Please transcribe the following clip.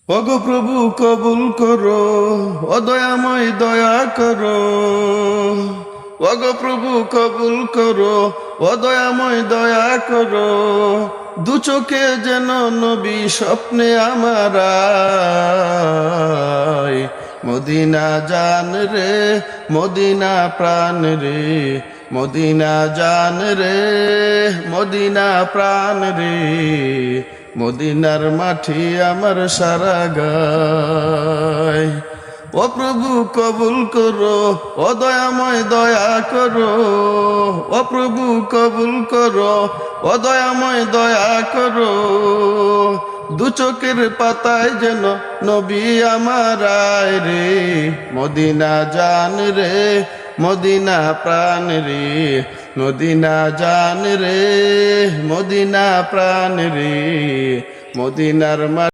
ওগো প্রভু কবুল করো, ও দয়াময় দয়া করো। ওগো প্রভু কবুল করো, ও দয়াময় দয়া করো। দু চোখে যেন নবী স্বপ্নে আমার আয়। মদিনা জান রে, মদিনা প্রাণ রে, মদিনা জান রে, মদিনা প্রাণ রে। মদিনার মাটি আমার সারা গায়। ও প্রভু কবুল করো, ও দয়াময় দয়া করো। ও প্রভু কবুল করো, ও দয়াময় দয়া করো। দু চোখের পাতায় যেন নবী আমার আয় রে। মদিনা জান রে, মদিনা প্রাণ রে, মদিনা জান রে, মদিনা প্রাণ রে। মদিনার